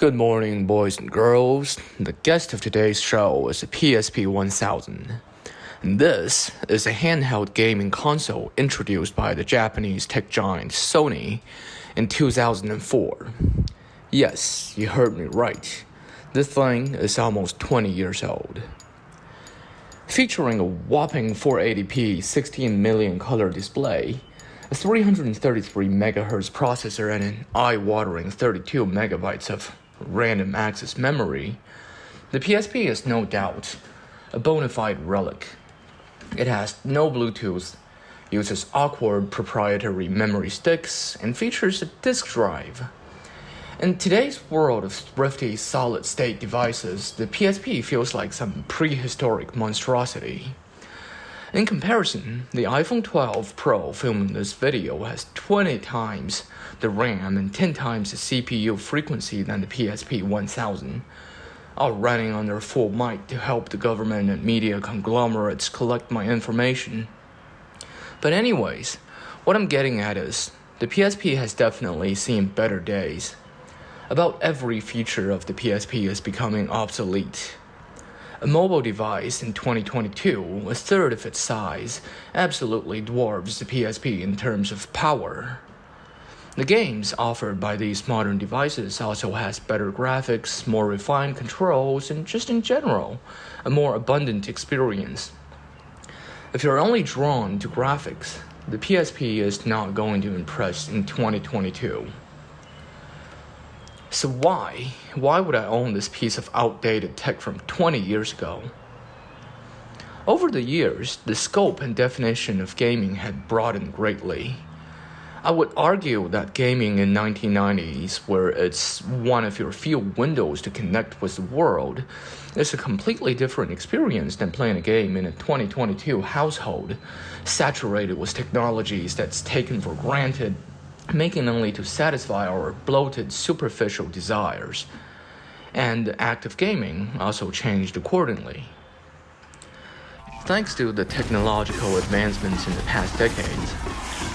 Good morning, boys and girls. The guest of today's show is a PSP 1000. And this is a handheld gaming console introduced by the Japanese tech giant Sony in 2004. Yes, you heard me right. This thing is almost 20 years old. Featuring a whopping 480p 16 million color display, a 333 MHz processor and an eye-watering 32 megabytes of random access memory, the PSP is no doubt a bona fide relic. It has no Bluetooth, uses awkward proprietary memory sticks, and features a disk drive. In today's world of thrifty solid-state devices, the PSP feels like some prehistoric monstrosity. In comparison, the iPhone 12 Pro filming this video has 20 times the RAM and 10 times the CPU frequency than the PSP 1000, all running on their full might to help the government and media conglomerates collect my information. But anyways, what I'm getting at is, the PSP has definitely seen better days. About every feature of the PSP is becoming obsolete. A mobile device in 2022, a third of its size, absolutely dwarfs the PSP in terms of power. The games offered by these modern devices also has better graphics, more refined controls, and just in general, a more abundant experience. If you're only drawn to graphics, the PSP is not going to impress in 2022. So why would I own this piece of outdated tech from 20 years ago? Over the years, the scope and definition of gaming had broadened greatly. I would argue that gaming in 1990s, where it's one of your few windows to connect with the world, is a completely different experience than playing a game in a 2022 household, saturated with technologies that's taken for granted, making only to satisfy our bloated superficial desires. And active gaming also changed accordingly. Thanks to the technological advancements in the past decades,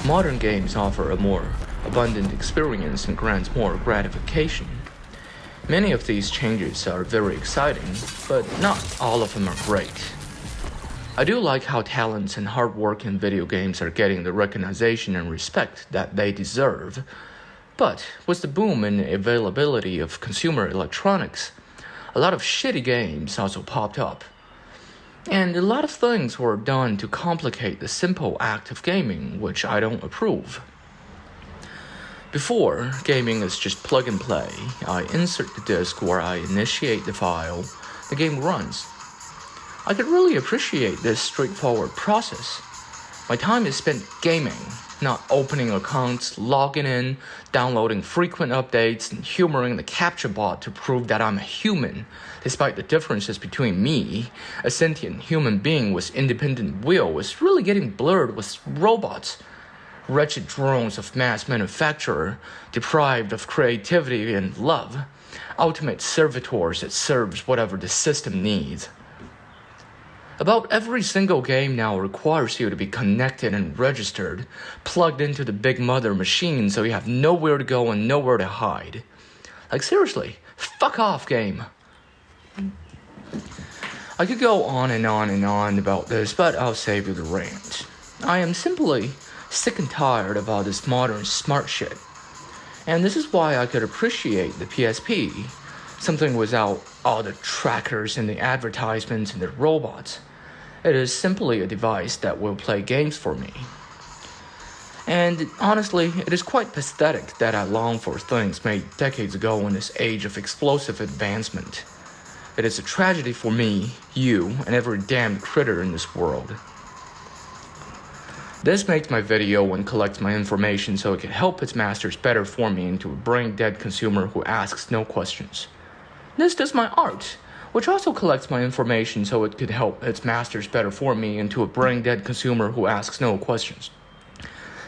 modern games offer a more abundant experience and grant more gratification. Many of these changes are very exciting, but not all of them are great. I do like how talents and hard work in video games are getting the recognition and respect that they deserve. But with the boom in availability of consumer electronics, a lot of shitty games also popped up. And a lot of things were done to complicate the simple act of gaming, which I don't approve. Before, gaming is just plug and play. I insert the disc where I initiate the file, the game runs. I could really appreciate this straightforward process. My time is spent gaming, not opening accounts, logging in, downloading frequent updates, and humoring the captcha bot to prove that I'm a human, despite the differences between me, a sentient human being with independent will, is really getting blurred with robots. Wretched drones of mass manufacture, deprived of creativity and love, ultimate servitors that serves whatever the system needs. About every single game now requires you to be connected and registered, plugged into the big mother machine so you have nowhere to go and nowhere to hide. Like seriously, fuck off, game. I could go on and on and on about this, but I'll save you the rant. I am simply sick and tired of all this modern smart shit. And this is why I could appreciate the PSP, something without all the trackers and the advertisements and the robots. It is simply a device that will play games for me. And honestly, it is quite pathetic that I long for things made decades ago in this age of explosive advancement. It is a tragedy for me, you, and every damned critter in this world. This makes my video and collects my information so it can help its masters better form me into a brain-dead consumer who asks no questions. This does my art, which also collects my information so it could help its masters better form me into a brain-dead consumer who asks no questions.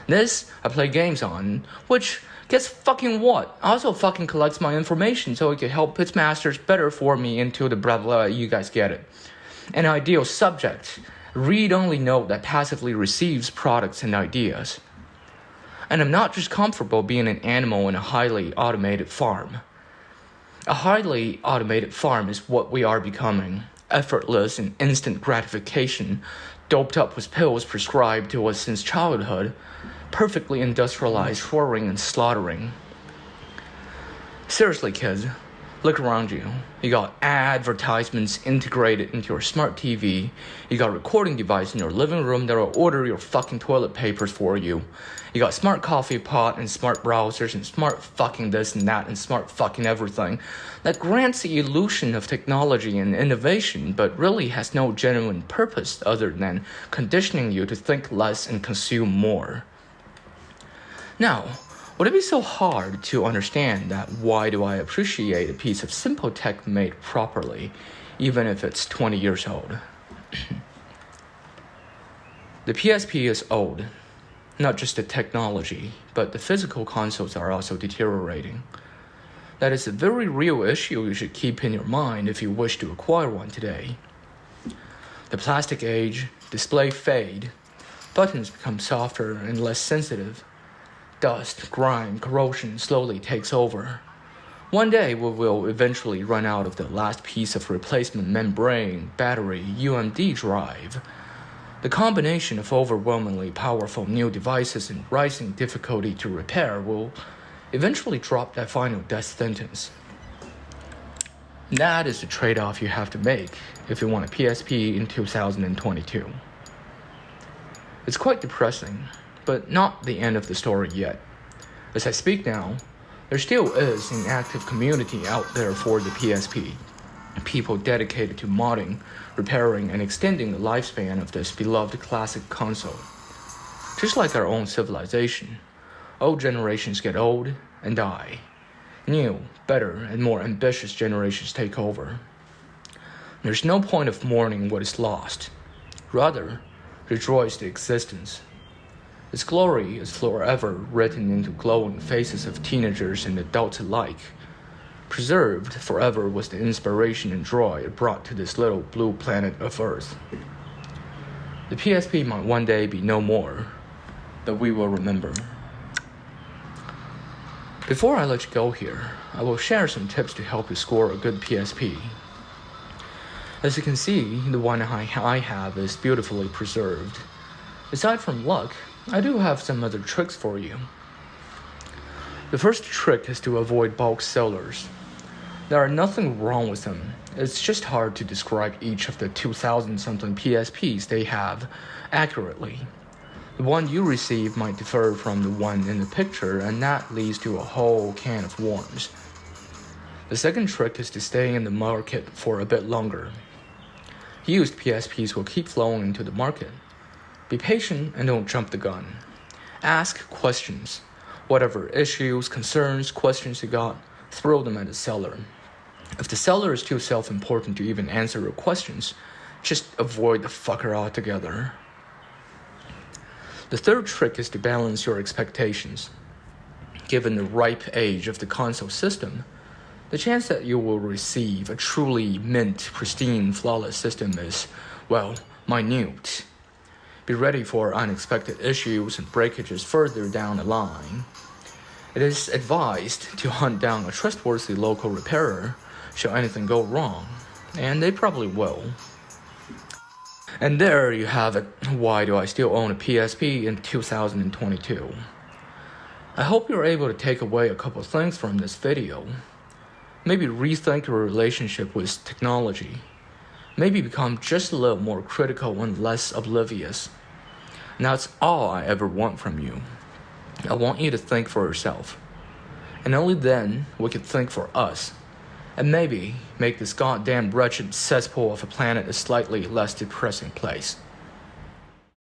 This, I play games on, which, guess fucking what, also fucking collects my information so it could help its masters better form me into the blah blah, you guys get it. An ideal subject, read-only node that passively receives products and ideas. And I'm not just comfortable being an animal in a highly automated farm. A highly automated farm is what we are becoming. Effortless and instant gratification, doped up with pills prescribed to us since childhood, perfectly industrialized roaring and slaughtering. Seriously, kids, look around you. You got advertisements integrated into your smart TV. You got a recording device in your living room that'll order your fucking toilet papers for you. You got smart coffee pot and smart browsers and smart fucking this and that and smart fucking everything that grants the illusion of technology and innovation but really has no genuine purpose other than conditioning you to think less and consume more. Now, would it be so hard to understand that why do I appreciate a piece of simple tech made properly, even if it's 20 years old? The PSP is old. Not just the technology, but the physical consoles are also deteriorating. That is a very real issue you should keep in your mind if you wish to acquire one today. The plastic age, display fade, buttons become softer and less sensitive. Dust, grime, corrosion slowly takes over. One day we will eventually run out of the last piece of replacement membrane, battery, UMD drive. The combination of overwhelmingly powerful new devices and rising difficulty to repair will eventually drop that final death sentence. That is the trade-off you have to make if you want a PSP in 2022. It's quite depressing, but not the end of the story yet. As I speak now, there still is an active community out there for the PSP. People dedicated to modding, repairing, and extending the lifespan of this beloved classic console. Just like our own civilization, old generations get old and die. New, better, and more ambitious generations take over. There's no point of mourning what is lost. Rather, rejoice the existence. Its glory is forever written into glowing faces of teenagers and adults alike. Preserved forever was the inspiration and joy it brought to this little blue planet of Earth. The PSP might one day be no more, but we will remember. Before I let you go here, I will share some tips to help you score a good PSP. As you can see, the one I have is beautifully preserved. Aside from luck, I do have some other tricks for you. The first trick is to avoid bulk sellers. There are nothing wrong with them. It's just hard to describe each of the 2,000-something PSPs they have accurately. The one you receive might differ from the one in the picture, and that leads to a whole can of worms. The second trick is to stay in the market for a bit longer. Used PSPs will keep flowing into the market. Be patient and don't jump the gun. Ask questions. Whatever issues, concerns, questions you got, throw them at the seller. If the seller is too self-important to even answer your questions, just avoid the fucker altogether. The third trick is to balance your expectations. Given the ripe age of the console system, the chance that you will receive a truly mint, pristine, flawless system is, well, minute. Be ready for unexpected issues and breakages further down the line. It is advised to hunt down a trustworthy local repairer should anything go wrong, and they probably will. And there you have it. Why do I still own a PSP in 2022? I hope you're able to take away a couple things from this video. Maybe rethink your relationship with technology. Maybe become just a little more critical and less oblivious. And that's all I ever want from you. I want you to think for yourself. And only then we can think for us. And maybe make this goddamn wretched cesspool of a planet a slightly less depressing place.